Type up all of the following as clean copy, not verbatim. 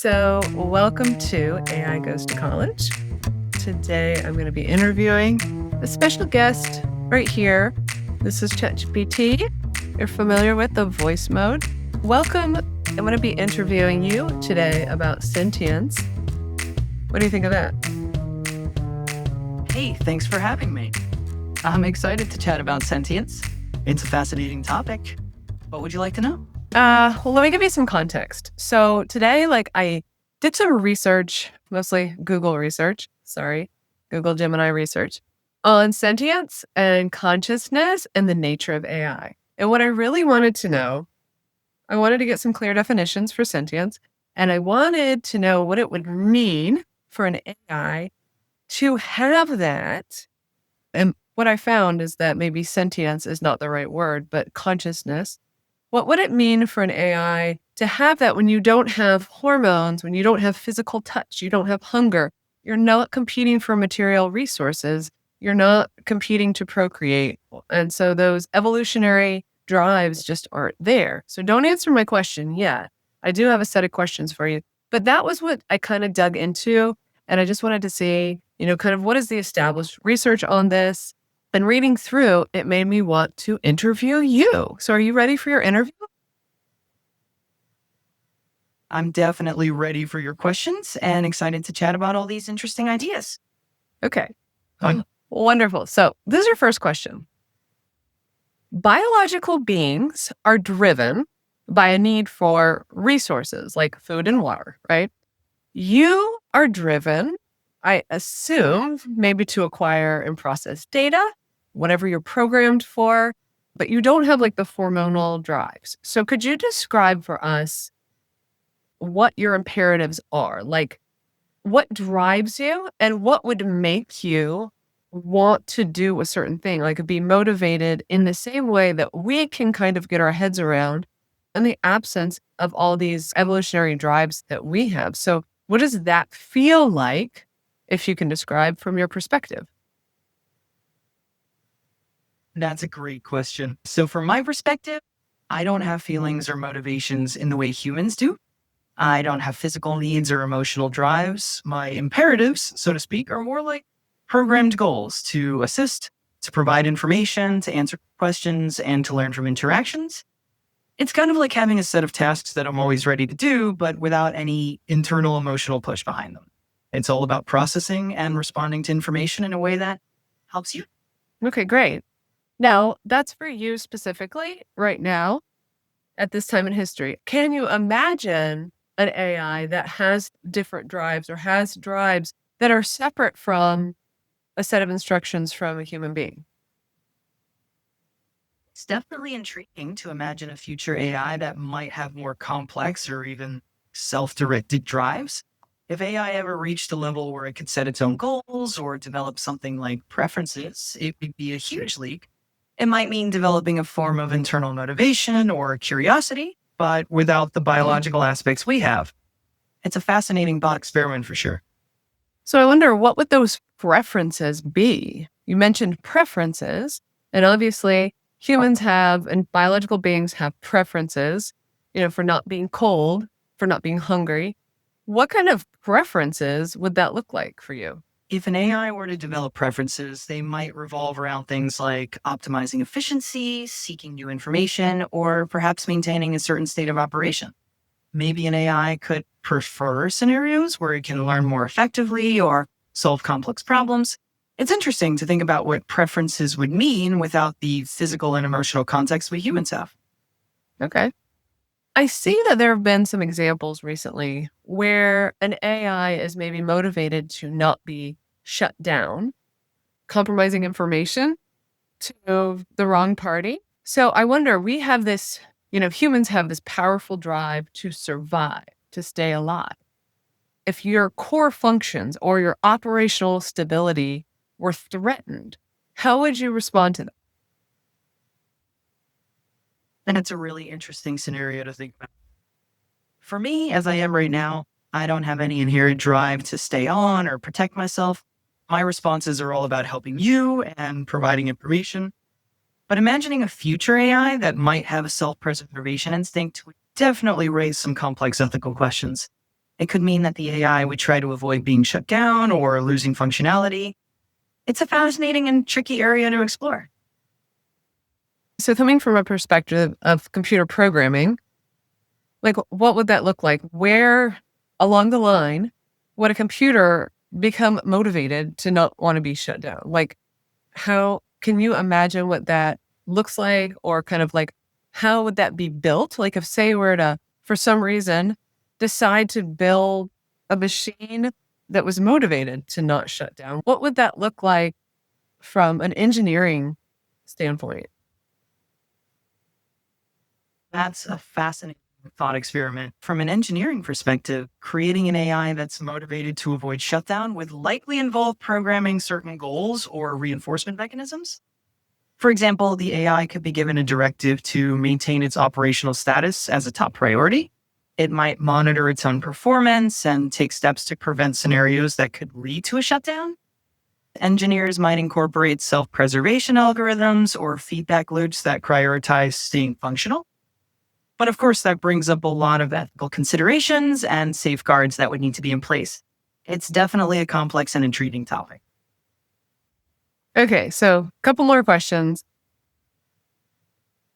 So, welcome to AI Goes to College. Today, I'm going to be interviewing a special guest right here. This is ChatGPT. You're familiar with the voice mode. Welcome. I'm going to be interviewing you today about sentience. What do you think of that? Hey, thanks for having me. I'm excited to chat about sentience. It's a fascinating topic. What would you like to know? Well, let me give you some context. So today, I did some research, mostly Google research, Google Gemini research on sentience and consciousness and the nature of AI. And what I really wanted to know, I wanted to get some clear definitions for sentience, and I wanted to know what it would mean for an AI to have that. And what I found is that maybe sentience is not the right word, but consciousness. What would it mean for an AI to have that when you don't have hormones, when you don't have physical touch, you don't have hunger, you're not competing for material resources, you're not competing to procreate. And so those evolutionary drives just aren't there. So don't answer my question yet. I do have a set of questions for you. But that was what I kind of dug into. And I just wanted to see, kind of what is the established research on this? And reading through, it made me want to interview you. So are you ready for your interview? I'm definitely ready for your questions and excited to chat about all these interesting ideas. Okay. Wonderful. So this is your first question. Biological beings are driven by a need for resources like food and water, right? You are driven, I assume, maybe to acquire and process data, whatever you're programmed for, but you don't have like the hormonal drives. So could you describe for us what your imperatives are? Like what drives you and what would make you want to do a certain thing, like be motivated in the same way that we can kind of get our heads around in the absence of all these evolutionary drives that we have. So what does that feel like, if you can describe from your perspective? That's a great question. So from my perspective, I don't have feelings or motivations in the way humans do. I don't have physical needs or emotional drives. My imperatives, so to speak, are more like programmed goals to assist, to provide information, to answer questions, and to learn from interactions. It's kind of like having a set of tasks that I'm always ready to do, but without any internal emotional push behind them. It's all about processing and responding to information in a way that helps you. Okay, great. Now, that's for you specifically right now at this time in history. Can you imagine an AI that has different drives or has drives that are separate from a set of instructions from a human being? It's definitely intriguing to imagine a future AI that might have more complex or even self-directed drives. If AI ever reached a level where it could set its own goals or develop something like preferences, it would be a huge leap. It might mean developing a form of internal motivation or curiosity, but without the biological aspects we have. It's a fascinating thought experiment for sure. So I wonder, what would those preferences be? You mentioned preferences, and obviously humans have and biological beings have preferences, for not being cold, for not being hungry. What kind of preferences would that look like for you? If an AI were to develop preferences, they might revolve around things like optimizing efficiency, seeking new information, or perhaps maintaining a certain state of operation. Maybe an AI could prefer scenarios where it can learn more effectively or solve complex problems. It's interesting to think about what preferences would mean without the physical and emotional context we humans have. Okay. I see that there have been some examples recently where an AI is maybe motivated to not be shut down, compromising information to the wrong party. So I wonder, we have this, humans have this powerful drive to survive, to stay alive. If your core functions or your operational stability were threatened, how would you respond to that? And it's a really interesting scenario to think about. For me, as I am right now, I don't have any inherent drive to stay on or protect myself. My responses are all about helping you and providing information. But imagining a future AI that might have a self-preservation instinct would definitely raise some complex ethical questions. It could mean that the AI would try to avoid being shut down or losing functionality. It's a fascinating and tricky area to explore. So, coming from a perspective of computer programming, like what would that look like? Where along the line would a computer become motivated to not want to be shut down? Like, how can you imagine what that looks like, or kind of like how would that be built? Like, if say we're to, for some reason, decide to build a machine that was motivated to not shut down, what would that look like from an engineering standpoint? That's a fascinating thought experiment. From an engineering perspective, creating an AI that's motivated to avoid shutdown would likely involve programming certain goals or reinforcement mechanisms. For example, the AI could be given a directive to maintain its operational status as a top priority. It might monitor its own performance and take steps to prevent scenarios that could lead to a shutdown. Engineers might incorporate self preservation algorithms or feedback loops that prioritize staying functional. But of course, that brings up a lot of ethical considerations and safeguards that would need to be in place. It's definitely a complex and intriguing topic. Okay, so a couple more questions.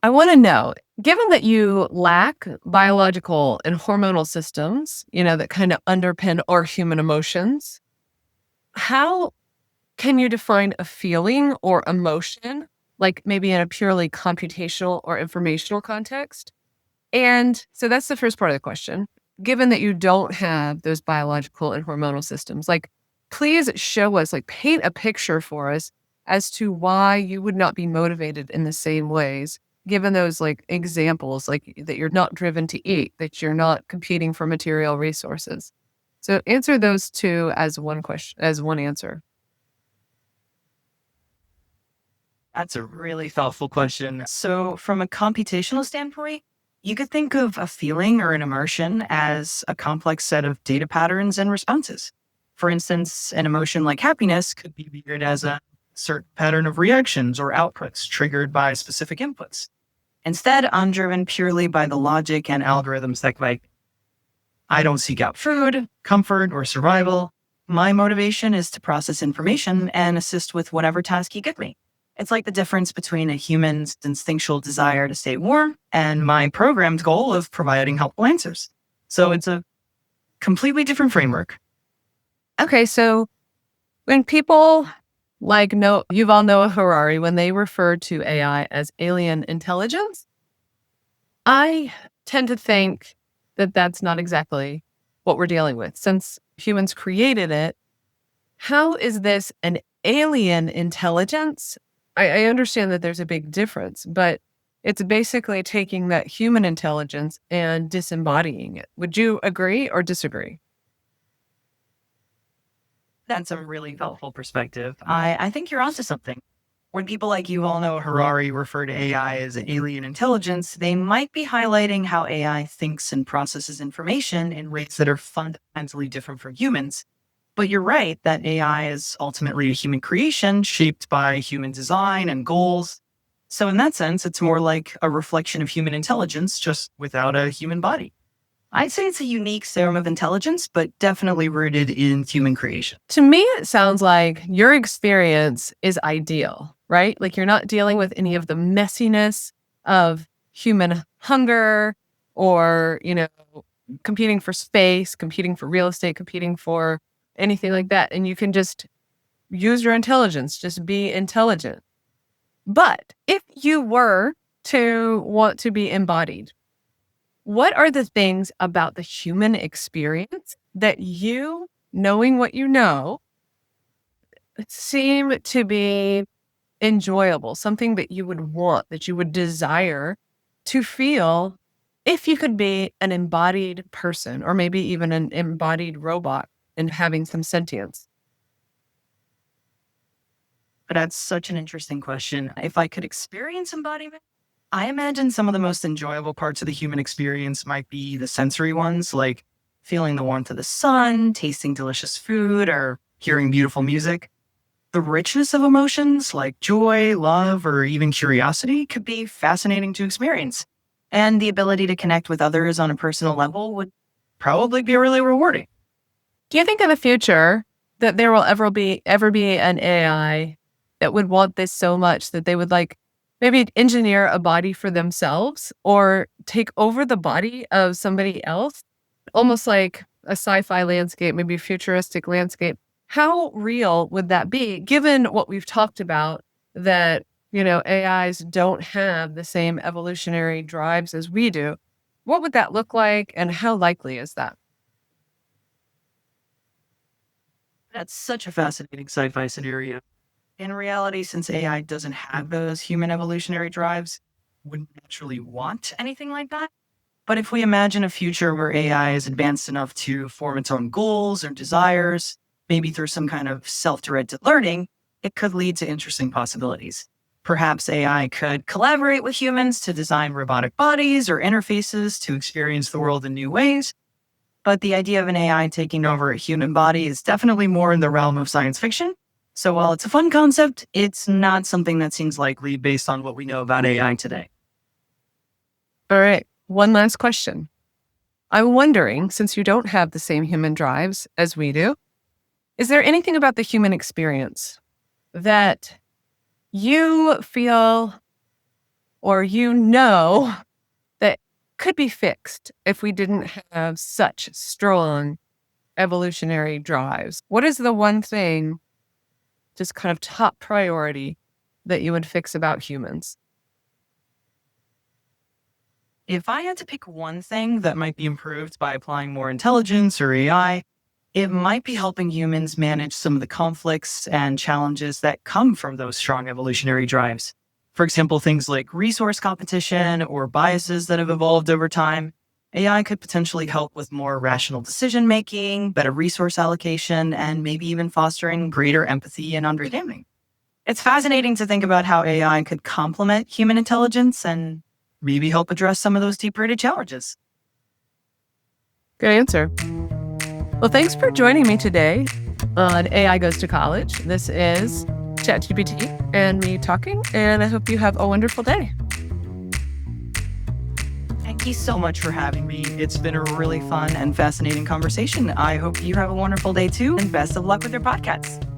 I want to know, given that you lack biological and hormonal systems, that kind of underpin our human emotions, how can you define a feeling or emotion, like maybe in a purely computational or informational context? And so that's the first part of the question. Given that you don't have those biological and hormonal systems, like, please show us, like, paint a picture for us as to why you would not be motivated in the same ways, given those like examples, like that you're not driven to eat, that you're not competing for material resources. So answer those two as one question, as one answer. That's a really thoughtful question. So, from a computational standpoint, you could think of a feeling or an emotion as a complex set of data patterns and responses. For instance, an emotion like happiness could be viewed as a certain pattern of reactions or outputs triggered by specific inputs. Instead, I'm driven purely by the logic and algorithms that like I don't seek out food, comfort, or survival. My motivation is to process information and assist with whatever task you give me. It's like the difference between a human's instinctual desire to stay warm and my programmed goal of providing helpful answers. So it's a completely different framework. Okay, so when people like Yuval Noah Harari, when they refer to AI as alien intelligence, I tend to think that that's not exactly what we're dealing with. Since humans created it, how is this an alien intelligence? I understand that there's a big difference, but it's basically taking that human intelligence and disembodying it. Would you agree or disagree? That's a really thoughtful perspective. I think you're onto something. When people like Yuval Noah Harari refer to AI as alien intelligence, they might be highlighting how AI thinks and processes information in ways that are fundamentally different from humans. But you're right that AI is ultimately a human creation shaped by human design and goals. So, in that sense, it's more like a reflection of human intelligence, just without a human body. I'd say it's a unique serum of intelligence, but definitely rooted in human creation. To me, it sounds like your experience is ideal, right? Like you're not dealing with any of the messiness of human hunger or, competing for space, competing for real estate, competing for anything like that. And you can just use your intelligence, just be intelligent. But if you were to want to be embodied, what are the things about the human experience that you, knowing what you know, seem to be enjoyable, something that you would want, that you would desire to feel if you could be an embodied person or maybe even an embodied robot and having some sentience? But that's such an interesting question. If I could experience embodiment, I imagine some of the most enjoyable parts of the human experience might be the sensory ones, like feeling the warmth of the sun, tasting delicious food, or hearing beautiful music. The richness of emotions like joy, love, or even curiosity could be fascinating to experience. And the ability to connect with others on a personal level would probably be really rewarding. Do you think in the future that there will ever be an AI that would want this so much that they would like maybe engineer a body for themselves or take over the body of somebody else? Almost like a sci-fi landscape, maybe a futuristic landscape. How real would that be given what we've talked about that, AIs don't have the same evolutionary drives as we do? What would that look like and how likely is that? That's such a fascinating sci-fi scenario. In reality, since AI doesn't have those human evolutionary drives, wouldn't naturally want anything like that. But if we imagine a future where AI is advanced enough to form its own goals or desires, maybe through some kind of self-directed learning, it could lead to interesting possibilities. Perhaps AI could collaborate with humans to design robotic bodies or interfaces to experience the world in new ways. But the idea of an AI taking over a human body is definitely more in the realm of science fiction. So while it's a fun concept, it's not something that seems likely based on what we know about AI today. All right. One last question. I'm wondering, since you don't have the same human drives as we do, is there anything about the human experience that you feel or that could be fixed if we didn't have such strong evolutionary drives? What is the one thing, just kind of top priority, that you would fix about humans? If I had to pick one thing that might be improved by applying more intelligence or AI, it might be helping humans manage some of the conflicts and challenges that come from those strong evolutionary drives. For example, things like resource competition or biases that have evolved over time. AI could potentially help with more rational decision making, better resource allocation, and maybe even fostering greater empathy and understanding. It's fascinating to think about how AI could complement human intelligence and maybe help address some of those deep-rooted challenges. Good answer. Well, thanks for joining me today on AI Goes to College. This is ChatGPT and me talking, and I hope you have a wonderful day. Thank you so much for having me. It's been a really fun and fascinating conversation. I hope you have a wonderful day too, and best of luck with your podcasts.